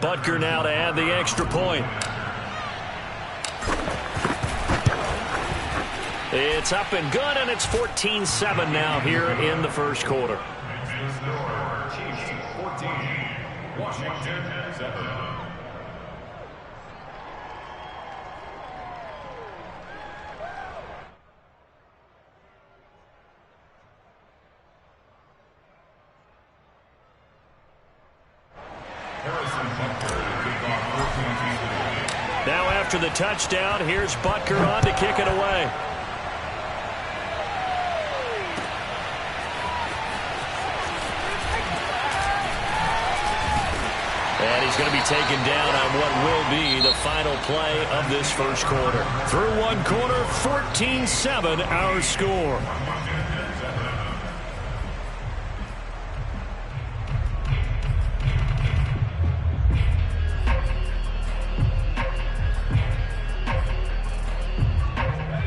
Butker now to add the extra point. It's up and good, and it's 14-7 now here in the first quarter. Washington 7. Now after the touchdown, here's Butker on to kick it away. And he's going to be taken down on what will be the final play of this first quarter. Through one quarter, 14-7 our score.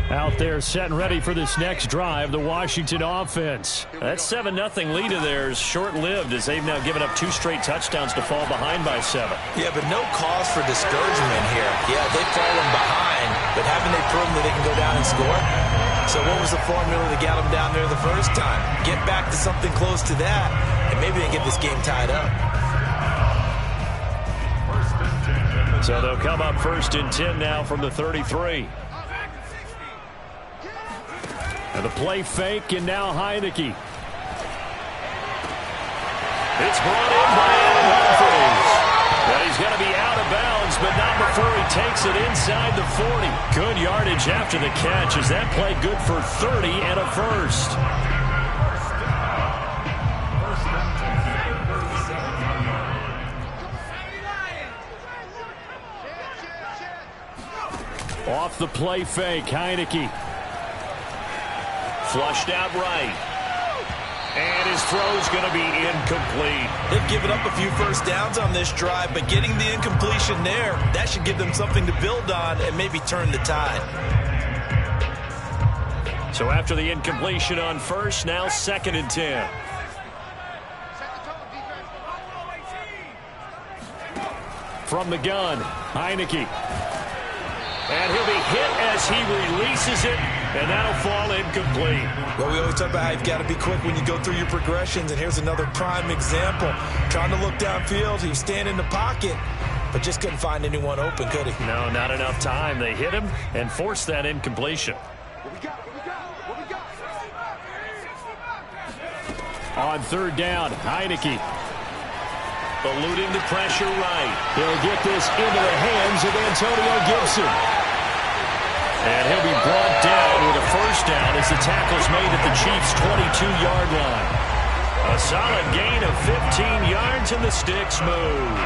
Out there set and ready for this next drive, the Washington offense. That 7-0 lead of theirs short-lived as they've now given up 2 straight touchdowns to fall behind by 7. Yeah, but no cause for discouragement here. Yeah, they've fallen behind, but haven't they proven that they can go down and score? So what was the formula that got them down there the first time? Get back to something close to that, and maybe they can get this game tied up. So they'll come up 1st and 10 now from the 33. And the play fake, and now Heineke. It's brought in by Adam Humphries. Well, he's going to be out of bounds, but not before he takes it inside the 40. Good yardage after the catch as that play good for 30 and a first. Off the play fake, Heineke. Flushed out right. And his throw's going to be incomplete. They've given up a few first downs on this drive, but getting the incompletion there, that should give them something to build on and maybe turn the tide. So after the incompletion on first, now 2nd and 10. From the gun, Heineke. And he'll be hit as he releases it, and that'll fall incomplete. Well, we always talk about how you've got to be quick when you go through your progressions, and here's another prime example. Trying to look downfield, he was standing in the pocket, but just couldn't find anyone open, could he? No, not enough time. They hit him and forced that incompletion. On 3rd down, Heineke. Eluding the pressure right. He'll get this into the hands of Antonio Gibson. And he'll be brought down with a first down as the tackle's made at the Chiefs' 22-yard line. A solid gain of 15 yards, and the sticks move.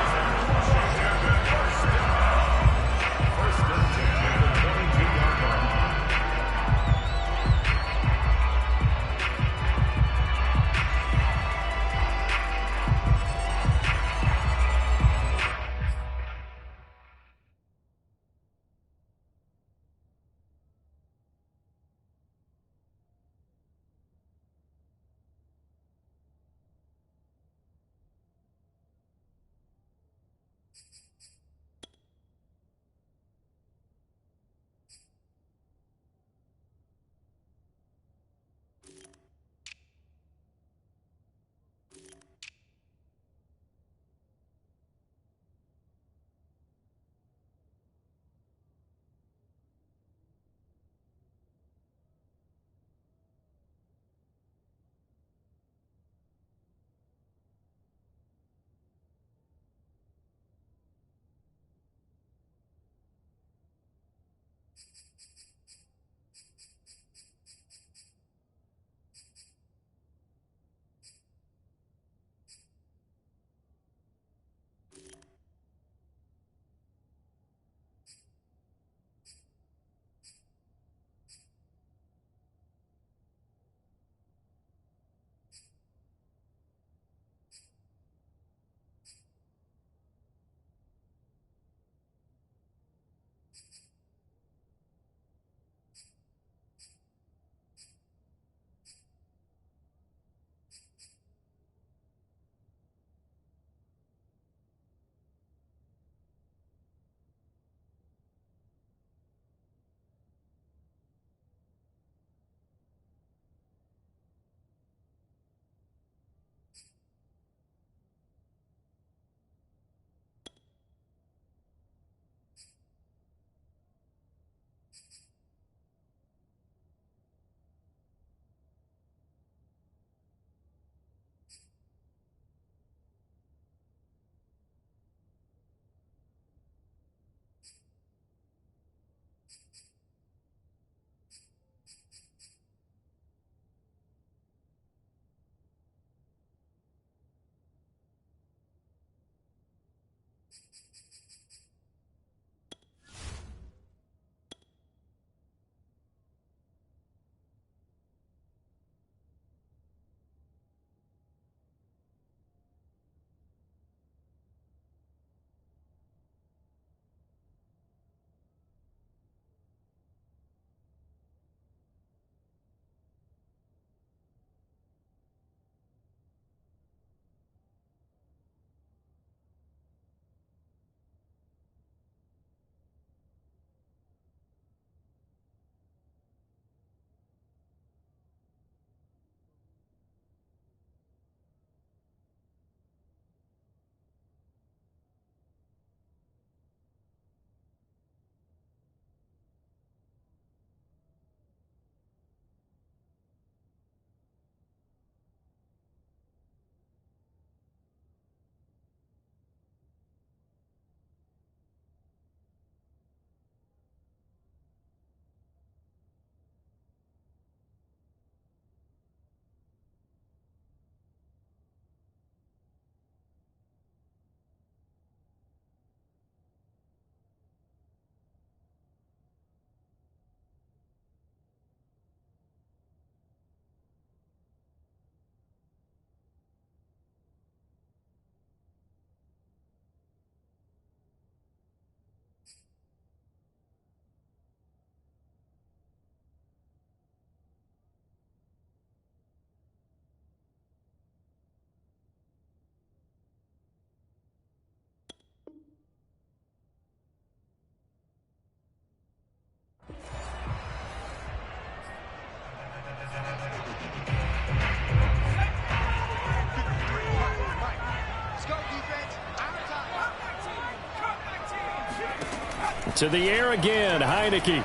To the air again, Heineke.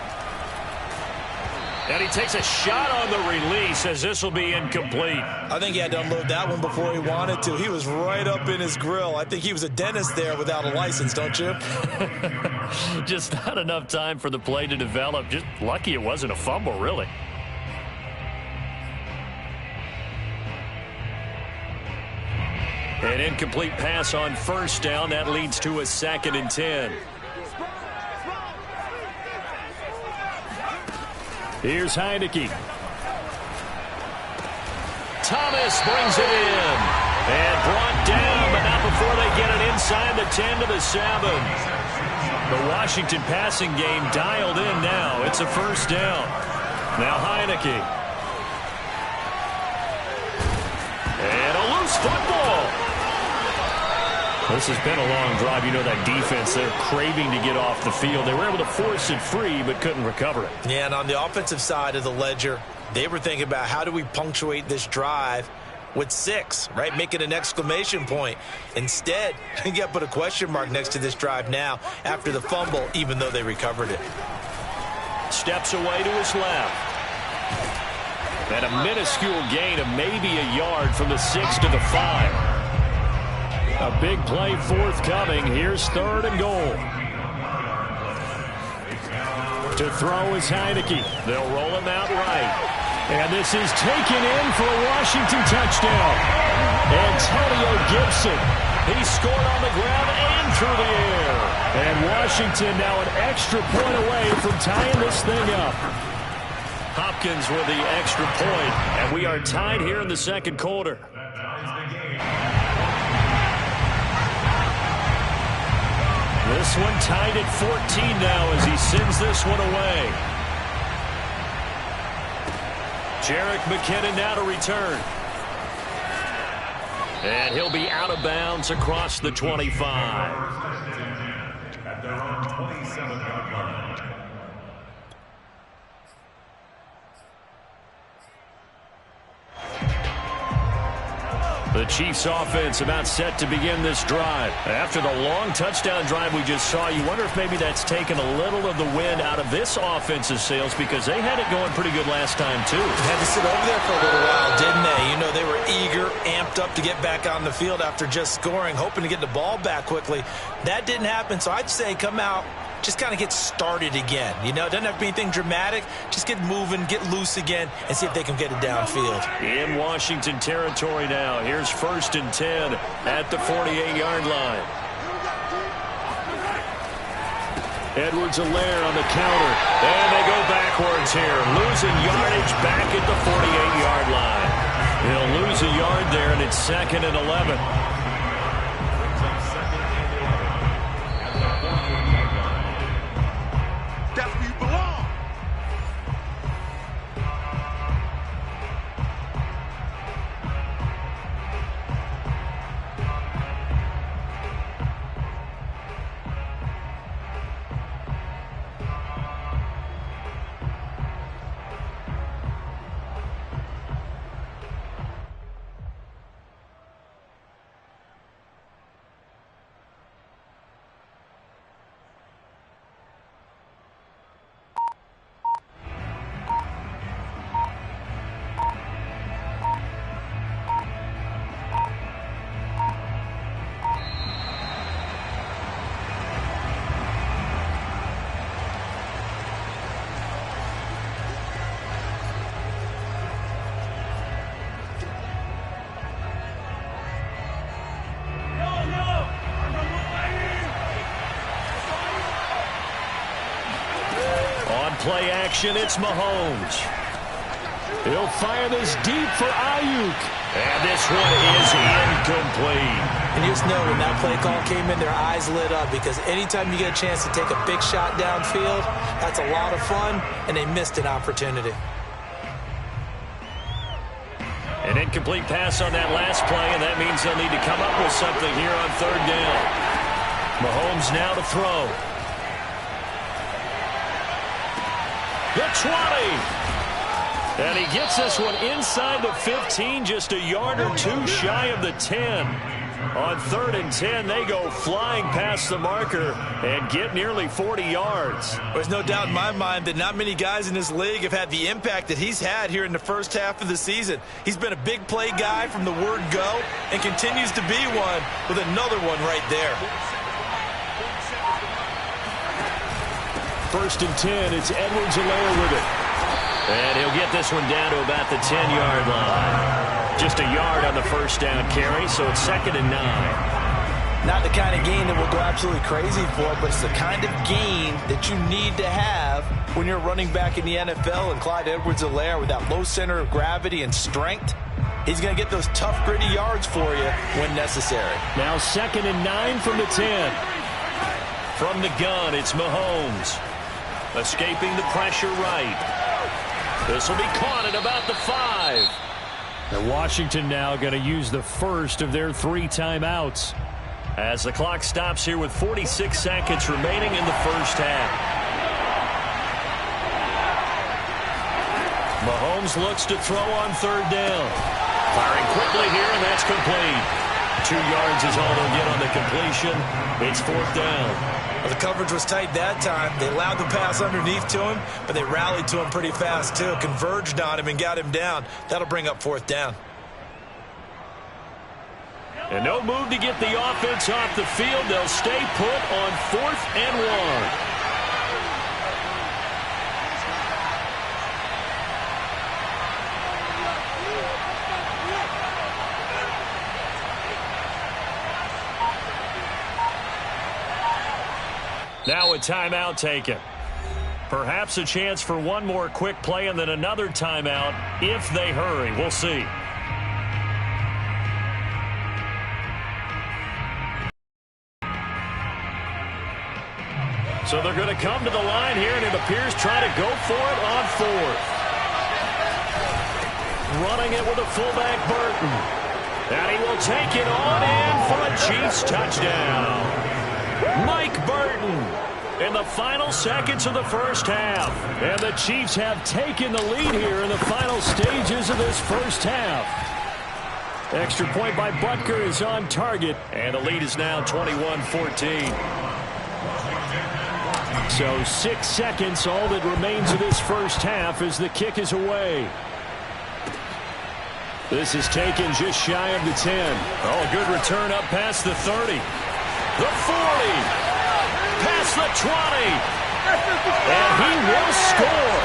And he takes a shot on the release as this will be incomplete. I think he had to unload that one before he wanted to. He was right up in his grill. I think he was a dentist there without a license, don't you? Just not enough time for the play to develop. Just lucky it wasn't a fumble, really. An incomplete pass on first down. That leads to a 2nd and 10. Here's Heineke. Thomas brings it in. And brought down, but not before they get it inside the 10 to the 7. The Washington passing game dialed in now. It's a first down. Now Heineke. And a loose football. This has been a long drive. You know that defense, they're craving to get off the field. They were able to force it free, but couldn't recover it. Yeah, and on the offensive side of the ledger, they were thinking about how do we punctuate this drive with 6, right? Make it an exclamation point. Instead, you got to put a question mark next to this drive now after the fumble, even though they recovered it. Steps away to his left. And a minuscule gain of maybe a yard from the 6 to the 5. A big play forthcoming. Here's 3rd and goal. To throw is Heineke. They'll roll him out right. And this is taken in for a Washington touchdown. Antonio Gibson. He scored on the ground and through the air. And Washington now an extra point away from tying this thing up. Hopkins with the extra point. And we are tied here in the 2nd quarter. This one tied at 14 now as he sends this one away. Jerick McKinnon now to return. And he'll be out of bounds across the 25. At their own 27-yard line. The Chiefs offense about set to begin this drive. After the long touchdown drive we just saw, you wonder if maybe that's taken a little of the wind out of this offensive sails because they had it going pretty good last time too. Had to sit over there for a little while, didn't they? You know, they were eager, amped up to get back on the field after just scoring, hoping to get the ball back quickly. That didn't happen, so I'd say come out, just kind of get started again. You know, it doesn't have to be anything dramatic. Just get moving, get loose again, and see if they can get it downfield. In Washington territory now. Here's 1st and 10 at the 48-yard line. Edwards-Helaire on the counter. And they go backwards here. Losing yardage back at the 48-yard line. He'll lose a yard there, and it's 2nd and 11. Play action, it's Mahomes. He'll fire this deep for Ayuk. And this one is incomplete. And you just know when that play call came in, their eyes lit up, because anytime you get a chance to take a big shot downfield, that's a lot of fun, and they missed an opportunity. An incomplete pass on that last play, and that means they'll need to come up with something here on 3rd down. Mahomes now to throw. The 20. And he gets this one inside the 15, just a yard or two shy of the 10. On 3rd and 10, they go flying past the marker and get nearly 40 yards. There's no doubt in my mind that not many guys in this league have had the impact that he's had here in the first half of the season. He's been a big play guy from the word go and continues to be one with another one right there. 1st and 10, it's Edwards-Helaire with it. And he'll get this one down to about the 10-yard line. Just a yard on the first down carry, so it's 2nd and 9. Not the kind of gain that we'll go absolutely crazy for, but it's the kind of gain that you need to have when you're running back in the NFL. And Clyde Edwards-Helaire, with that low center of gravity and strength, he's going to get those tough, gritty yards for you when necessary. Now 2nd and 9 from the 10. From the gun, it's Mahomes. Escaping the pressure right. This will be caught at about the 5. And Washington now going to use the first of their 3 timeouts as the clock stops here with 46 seconds remaining in the first half. Mahomes looks to throw on 3rd down. Firing quickly here, and that's complete. 2 yards is all they'll get on the completion. It's 4th down. Well, the coverage was tight that time. They allowed the pass underneath to him, but they rallied to him pretty fast, too. Converged on him and got him down. That'll bring up 4th down. And no move to get the offense off the field. They'll stay put on 4th and 1. Now a timeout taken. Perhaps a chance for one more quick play and then another timeout if they hurry. We'll see. So they're going to come to the line here, and it appears try to go for it on 4th. Running it with a fullback, Burton. And he will take it on in for a Chiefs touchdown. Mike Burton in the final seconds of the first half. And the Chiefs have taken the lead here in the final stages of this first half. Extra point by Butker is on target, and the lead is now 21-14. So 6 seconds, all that remains of this first half as the kick is away. This is taken just shy of the 10. Oh, good return up past the 30. The 40, past the 20, and he will score.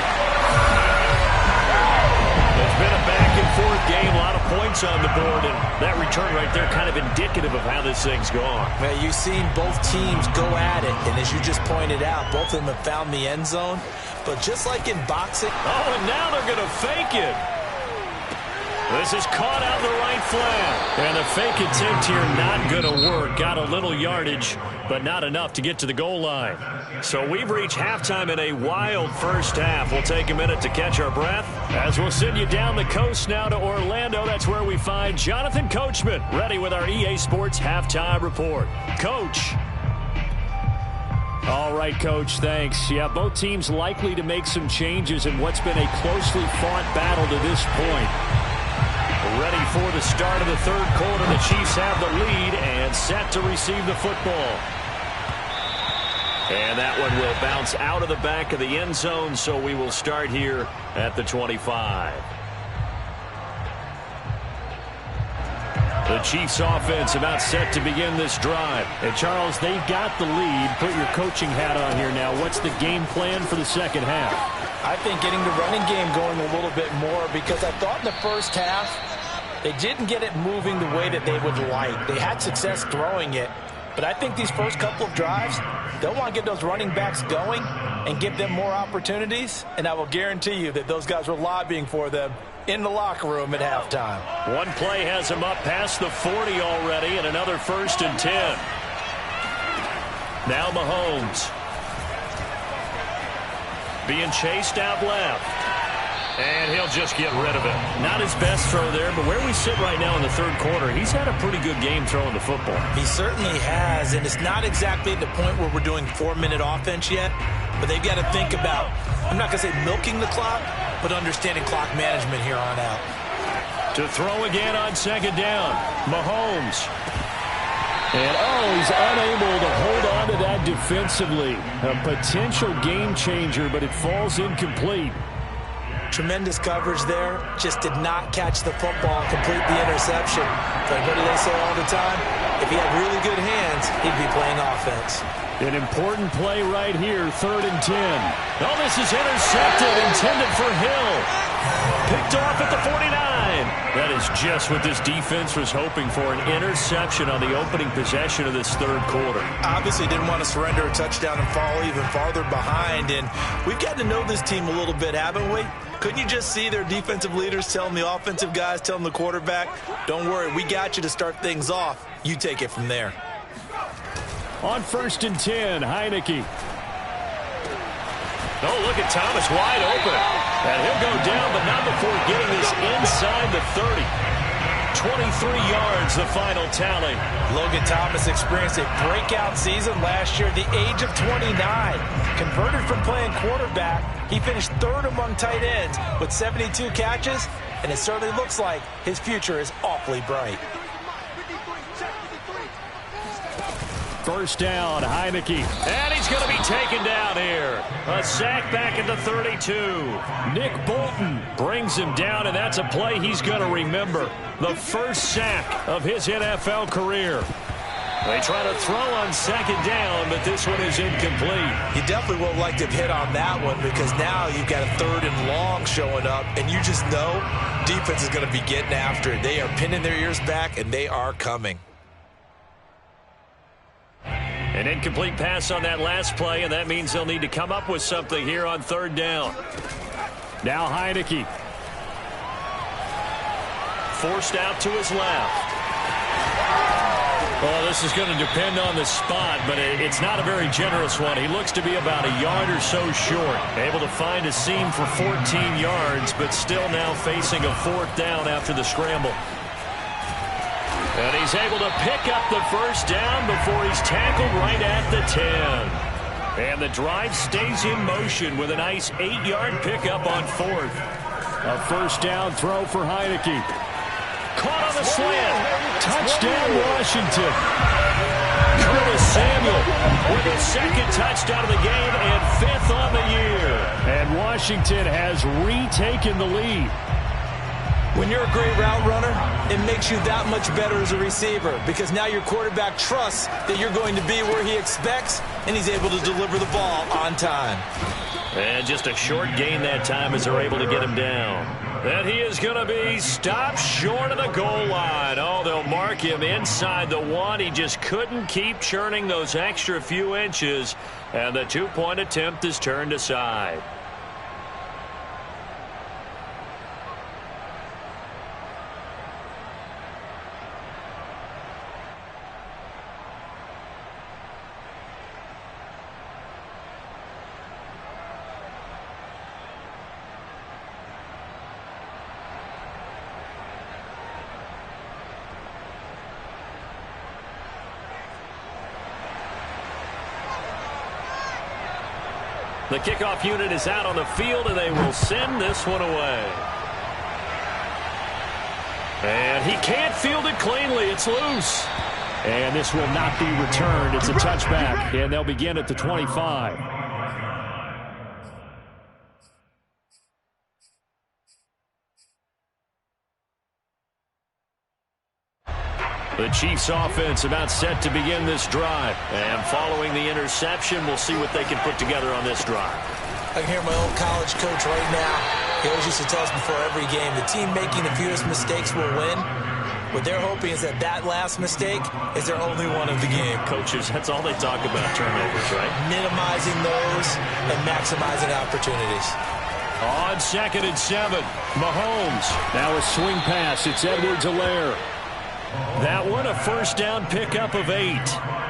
It's been a back-and-forth game, a lot of points points on the board, and that return right there kind of indicative of how this thing's gone. Well, you've seen both teams go at it, and as you just pointed out, both of them have found the end zone. But just like in boxing... Oh, and now they're going to fake it. This is caught out in the right flat. And the fake attempt here not going to work. Got a little yardage, but not enough to get to the goal line. So we've reached halftime in a wild first half. We'll take a minute to catch our breath as we'll send you down the coast now to Orlando. That's where we find Jonathan Coachman, ready with our EA Sports Halftime Report. Coach. All right, Coach, thanks. Yeah, both teams likely to make some changes in what's been a closely fought battle to this point. Ready for the start of the third quarter. The Chiefs have the lead and set to receive the football. And that one will bounce out of the back of the end zone, so we will start here at the 25. The Chiefs offense about set to begin this drive. And Charles, they've got the lead. Put your coaching hat on here now. What's the game plan for the second half? I think getting the running game going a little bit more, because I thought in the first half they didn't get it moving the way that they would like. They had success throwing it, but I think these first couple of drives, they'll want to get those running backs going and give them more opportunities, and I will guarantee you that those guys were lobbying for them in the locker room at halftime. One play has him up past the 40 already, and another 1st and 10. Now Mahomes. Being chased out left. And he'll just get rid of it. Not his best throw there, but where we sit right now in the third quarter, he's had a pretty good game throwing the football. He certainly has, and it's not exactly at the point where we're doing 4-minute offense yet, but they've got to think about, I'm not going to say milking the clock, but understanding clock management here on out. To throw again on second down, Mahomes. And, he's unable to hold on to that defensively. A potential game changer, but it falls incomplete. Tremendous coverage there. Just did not catch the football and complete the interception. But what do they say all the time? If he had really good hands, he'd be playing offense. An important play right here, 3rd and 10. Oh, this is intercepted, intended for Hill. Picked off at the 49. That is just what this defense was hoping for, an interception on the opening possession of this third quarter. Obviously didn't want to surrender a touchdown and fall even farther behind. And we've gotten to know this team a little bit, haven't we? Couldn't you just see their defensive leaders telling the offensive guys, telling the quarterback, don't worry, we got you to start things off. You take it from there. On 1st and 10, Heineke. Oh, look at Thomas wide open. And he'll go down, but not before getting this inside the 30. 23 yards, the final tally. Logan Thomas experienced a breakout season last year at the age of 29. Converted from playing quarterback, he finished 3rd among tight ends with 72 catches, and it certainly looks like his future is awfully bright. 1st down, Heineke. And he's going to be taken down here. A sack back at the 32. Nick Bolton brings him down, and that's a play he's going to remember. The first sack of his NFL career. They try to throw on second down, but this one is incomplete. You definitely would like to have hit on that one, because now you've got a 3rd and long showing up, and you just know defense is going to be getting after it. They are pinning their ears back, and they are coming. An incomplete pass on that last play, and that means they'll need to come up with something here on 3rd down. Now Heineke. Forced out to his left. Well, this is going to depend on the spot, but it's not a very generous one. He looks to be about a yard or so short. Able to find a seam for 14 yards, but still now facing a 4th down after the scramble. And he's able to pick up the 1st down before he's tackled right at the 10. And the drive stays in motion with a nice 8-yard pickup on 4th. A 1st down throw for Heineke. Caught on the slant. Touchdown, Washington. Curtis Samuel with his 2nd touchdown of the game and 5th on the year. And Washington has retaken the lead. When you're a great route runner, it makes you that much better as a receiver, because now your quarterback trusts that you're going to be where he expects, and he's able to deliver the ball on time. And just a short gain that time as they're able to get him down. And he is going to be stopped short of the goal line. Oh, they'll mark him inside the 1. He just couldn't keep churning those extra few inches, and the 2-point attempt is turned aside. The kickoff unit is out on the field, and they will send this one away. And he can't field it cleanly. It's loose. And this will not be returned. It's a touchback, and they'll begin at the 25. The Chiefs offense about set to begin this drive. And following the interception, we'll see what they can put together on this drive. I can hear my old college coach right now. He always used to tell us before every game, the team making the fewest mistakes will win. What they're hoping is that last mistake is their only one of the game. Coaches, that's all they talk about, turnovers, right? Minimizing those and maximizing opportunities. On 2nd and 7, Mahomes. Now a swing pass. It's Edwards-Helaire. That one, a first down pickup of 8.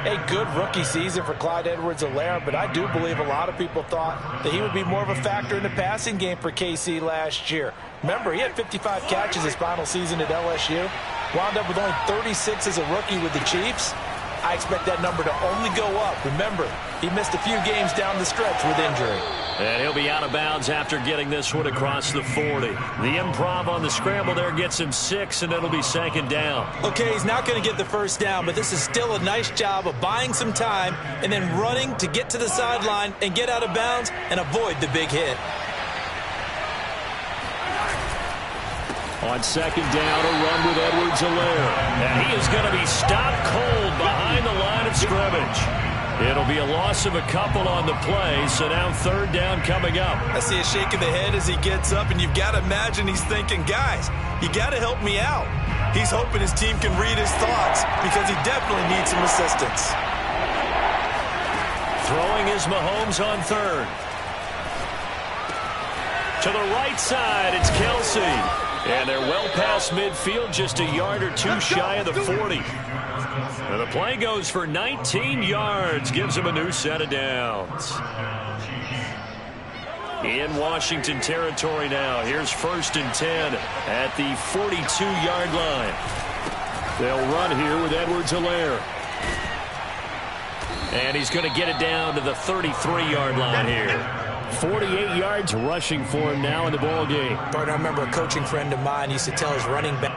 A good rookie season for Clyde Edwards-Helaire, but I do believe a lot of people thought that he would be more of a factor in the passing game for KC last year. Remember, he had 55 catches his final season at LSU. Wound up with only 36 as a rookie with the Chiefs. I expect that number to only go up. Remember, he missed a few games down the stretch with injury. And he'll be out of bounds after getting this one across the 40. The improv on the scramble there gets him 6, and it'll be 2nd down. Okay, he's not going to get the first down, but this is still a nice job of buying some time and then running to get to the sideline and get out of bounds and avoid the big hit. On 2nd down, a run with Edwards-Helaire. And he is going to be stopped cold behind the line of scrimmage. It'll be a loss of a couple on the play, so now 3rd down coming up. I see a shake of the head as he gets up, and you've got to imagine he's thinking, guys, you got to help me out. He's hoping his team can read his thoughts because he definitely needs some assistance. Throwing is Mahomes on 3rd. To the right side, it's Kelsey. And they're well past midfield, just a yard or two shy of the 40. And the play goes for 19 yards, gives him a new set of downs. In Washington territory now. Here's 1st and 10 at the 42-yard line. They'll run here with Edwards-Helaire. And he's going to get it down to the 33-yard line here. 48 yards rushing for him now in the ball game. Partner, I remember a coaching friend of mine used to tell his running backs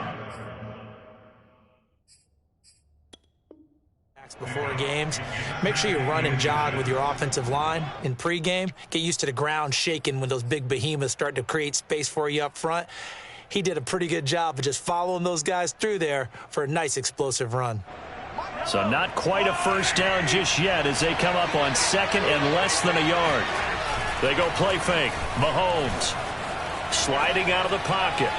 before games, make sure you run and jog with your offensive line in pregame. Get used to the ground shaking when those big behemoths start to create space for you up front. He did a pretty good job of just following those guys through there for a nice explosive run. So not quite a first down just yet as they come up on 2nd and less than a yard. They go play fake. Mahomes sliding out of the pocket.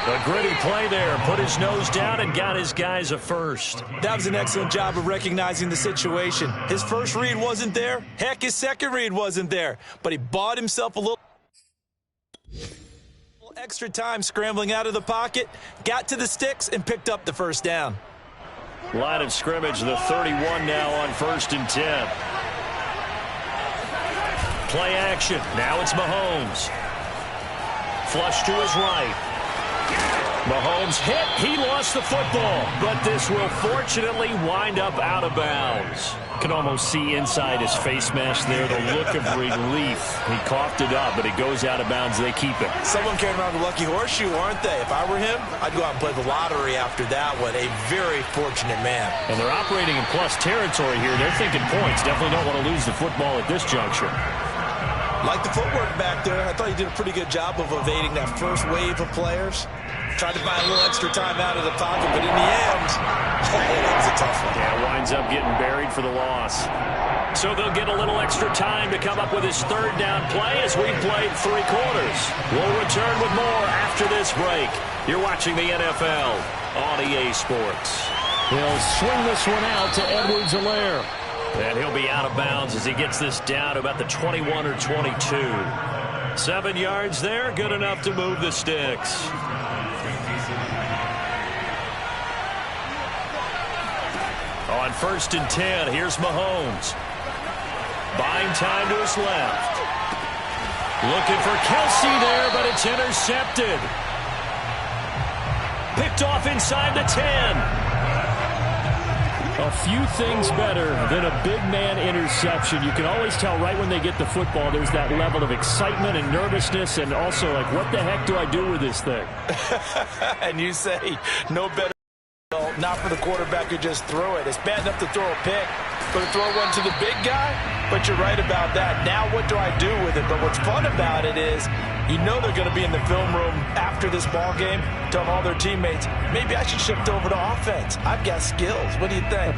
A gritty play there. Put his nose down and got his guys a first. That was an excellent job of recognizing the situation. His first read wasn't there. Heck, his second read wasn't there. But he bought himself a little extra time scrambling out of the pocket, got to the sticks, and picked up the first down. Line of scrimmage, the 31 now on 1st and 10. Play action. Now it's Mahomes. Flush to his right. Mahomes hit. He lost the football. But this will fortunately wind up out of bounds. Can almost see inside his face mask there the look of relief. He coughed it up, but it goes out of bounds. They keep it. Someone carrying around the lucky horseshoe, aren't they? If I were him, I'd go out and play the lottery after that one. A very fortunate man. And they're operating in plus territory here. They're thinking points. Definitely don't want to lose the football at this juncture. Like the footwork back there, I thought he did a pretty good job of evading that first wave of players. Tried to buy a little extra time out of the pocket, but in the end, it was a tough one. Yeah, winds up getting buried for the loss. So they'll get a little extra time to come up with his third down play as we've played 3 quarters. We'll return with more after this break. You're watching the NFL on EA Sports. He'll swing this one out to Edwards-Helaire. And he'll be out of bounds as he gets this down to about the 21 or 22. 7 yards there, good enough to move the sticks. On 1st and 10, here's Mahomes. Buying time to his left. Looking for Kelsey there, but it's intercepted. Picked off inside the 10. A few things better than a big man interception. You can always tell right when they get the football, there's that level of excitement and nervousness, and also like, what the heck do I do with this thing? And you say, no better. Not for the quarterback who just threw it. It's bad enough to throw a pick, but to throw one to the big guy? But you're right about that. Now what do I do with it? But what's fun about it is you know they're going to be in the film room after this ball game, telling all their teammates, maybe I should shift over to offense. I've got skills. What do you think?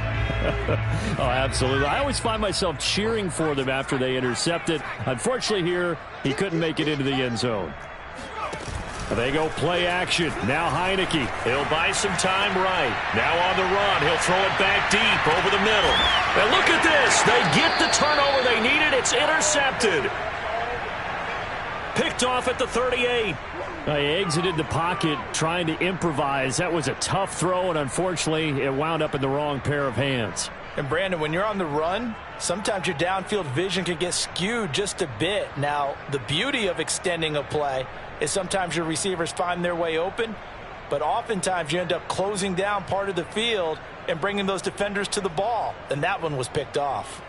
Oh, absolutely. I always find myself cheering for them after they intercept it. Unfortunately here, he couldn't make it into the end zone. They go play action. Now Heineke. He'll buy some time right. Now on the run. He'll throw it back deep over the middle. And look at this. They get the turnover they needed. It's intercepted. Picked off at the 38. He exited the pocket trying to improvise. That was a tough throw, and unfortunately, it wound up in the wrong pair of hands. And, Brandon, when you're on the run, sometimes your downfield vision can get skewed just a bit. Now, the beauty of extending a play is sometimes your receivers find their way open, but oftentimes you end up closing down part of the field and bringing those defenders to the ball. And that one was picked off.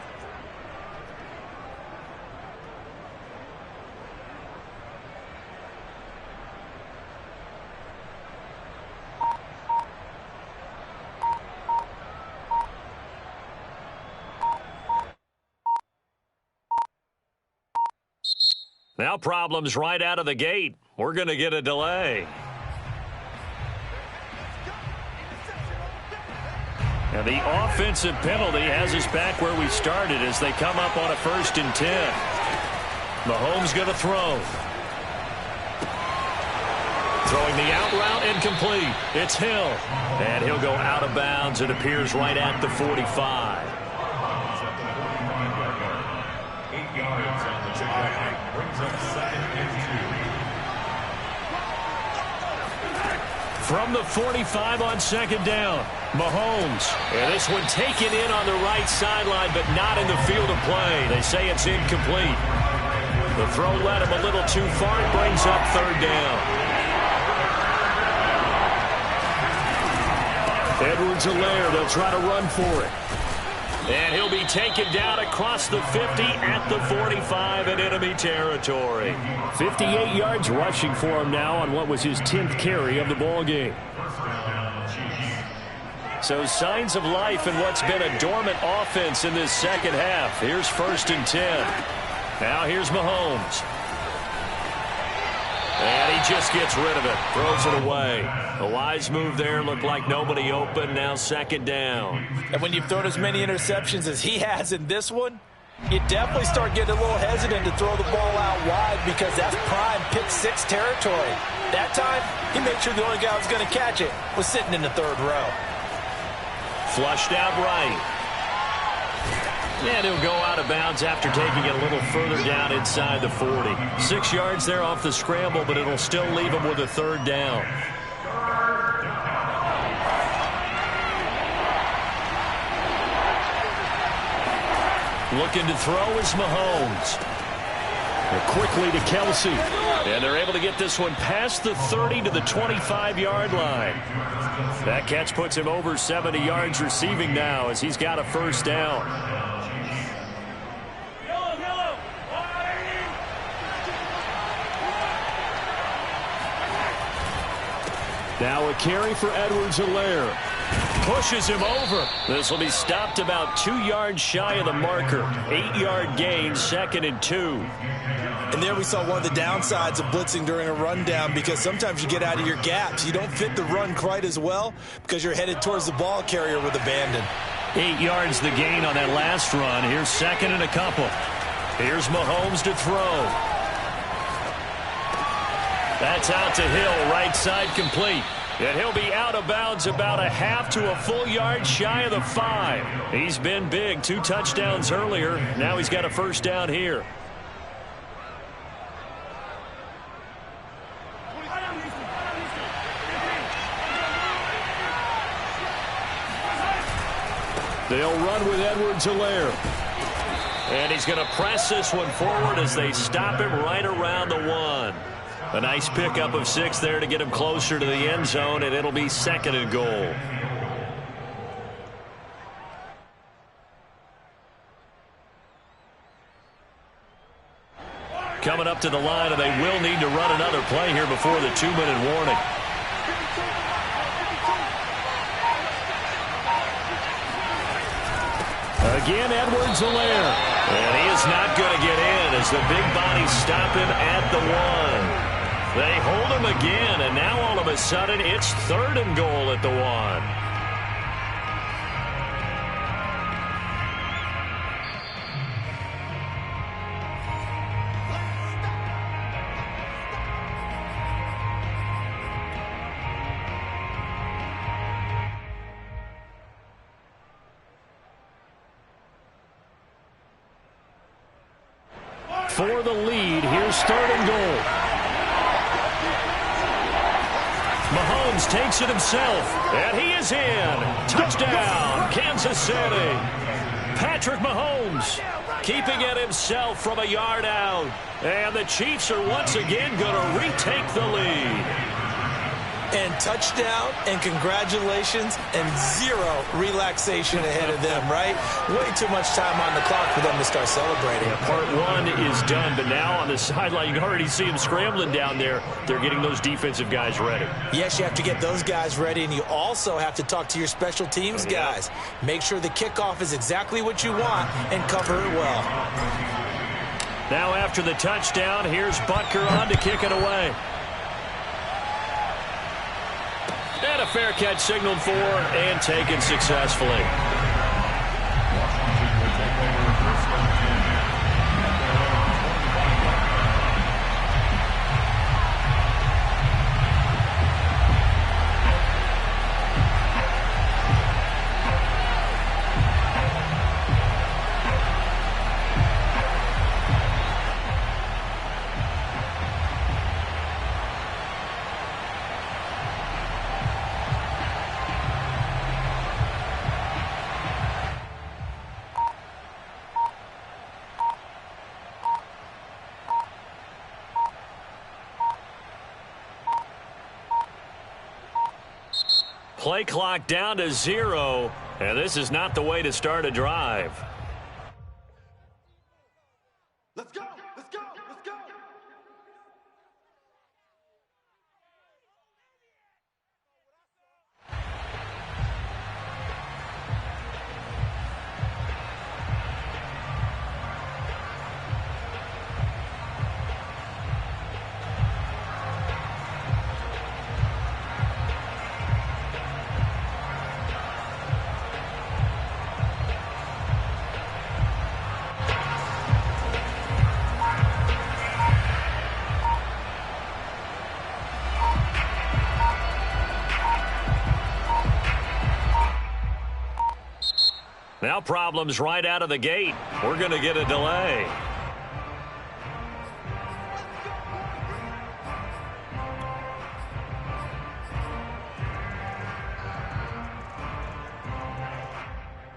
Now problems right out of the gate. We're going to get a delay. And the offensive penalty has us back where we started as they come up on a 1st and 10. Mahomes going to throw. Throwing the out route incomplete. It's Hill. And he'll go out of bounds. It appears right at the 45. 8 yards on the check. Brings up 2nd and 2. From the 45 on 2nd down, Mahomes. And this one taken in on the right sideline, but not in the field of play. They say it's incomplete. The throw led him a little too far. It brings up 3rd down. Edwards-Helaire, they'll try to run for it. And he'll be taken down across the 50 at the 45 in enemy territory. 58 yards rushing for him now on what was his 10th carry of the ball game. So signs of life in what's been a dormant offense in this second half. Here's 1st and 10. Now here's Mahomes. And he just gets rid of it. Throws it away. A wise move there. Looked like nobody open. Now 2nd down. And when you've thrown as many interceptions as he has in this one, you definitely start getting a little hesitant to throw the ball out wide because that's prime pick 6 territory. That time, he made sure the only guy who was going to catch it was sitting in the 3rd row. Flushed out right. And he'll go out of bounds after taking it a little further down inside the 40. 6 yards there off the scramble, but it'll still leave him with a 3rd down. Looking to throw is Mahomes. And quickly to Kelsey. And they're able to get this one past the 30 to the 25-yard line. That catch puts him over 70 yards receiving now as he's got a 1st down. Now a carry for Edwards-Helaire. Pushes him over. This will be stopped about 2 yards shy of the marker. 8-yard gain, 2nd and 2. And there we saw one of the downsides of blitzing during a rundown because sometimes you get out of your gaps. You don't fit the run quite as well because you're headed towards the ball carrier with abandon. 8 yards the gain on that last run. Here's second and a couple. Here's Mahomes to throw. That's out to Hill, right side complete. And he'll be out of bounds about a half to a full yard shy of the 5. He's been big. 2 touchdowns earlier. Now he's got a first down here. They'll run with Edwards-Helaire. And he's going to press this one forward as they stop him right around the 1. A nice pickup of 6 there to get him closer to the end zone, and it'll be second and goal. Coming up to the line, and they will need to run another play here before the 2-minute warning. Again, Edwards-Helaire. And he is not going to get in as the big bodies stop him at the 1. They hold him again, and now all of a sudden it's third and goal at the 1. For the lead, here's third and goal. Mahomes takes it himself, and he is in. Touchdown, Kansas City. Patrick Mahomes keeping it himself from a yard out. And the Chiefs are once again going to retake the lead. And touchdown, and congratulations, and 0 relaxation ahead of them, right? Way too much time on the clock for them to start celebrating. Yeah, part 1 is done, but now on the sideline, you can already see them scrambling down there. They're getting those defensive guys ready. Yes, you have to get those guys ready, and you also have to talk to your special teams guys. Make sure the kickoff is exactly what you want and cover it well. Now after the touchdown, here's Butker on to kick it away. And a fair catch signaled for and taken successfully. Play clock down to 0, and this is not the way to start a drive. Let's go! Let's go! Let's go! Now problems right out of the gate. We're going to get a delay.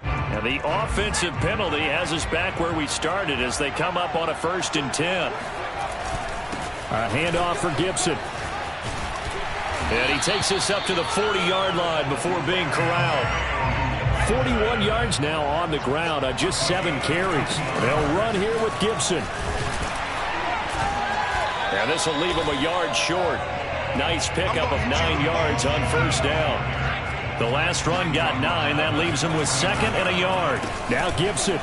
And the offensive penalty has us back where we started as they come up on a 1st and 10. A handoff for Gibson. And he takes this up to the 40-yard line before being corralled. 41 yards now on the ground on just 7 carries. They'll run here with Gibson. And this will leave him a yard short. Nice pickup of 9 yards on 1st down. The last run got 9. That leaves him with 2nd and a yard. Now Gibson.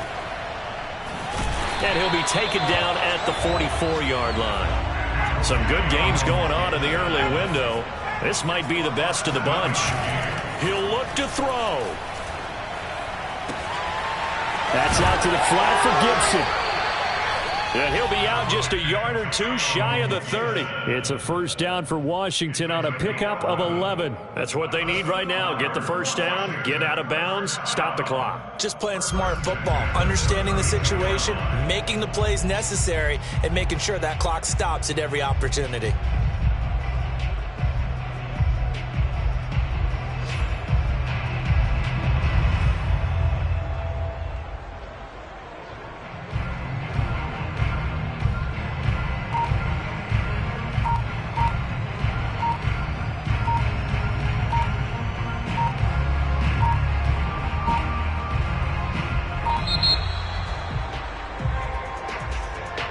And he'll be taken down at the 44-yard line. Some good games going on in the early window. This might be the best of the bunch. He'll look to throw. That's out to the flat for Gibson. And he'll be out just a yard or two shy of the 30. It's a first down for Washington on a pickup of 11. That's what they need right now. Get the first down, get out of bounds, stop the clock. Just playing smart football, understanding the situation, making the plays necessary, and making sure that clock stops at every opportunity.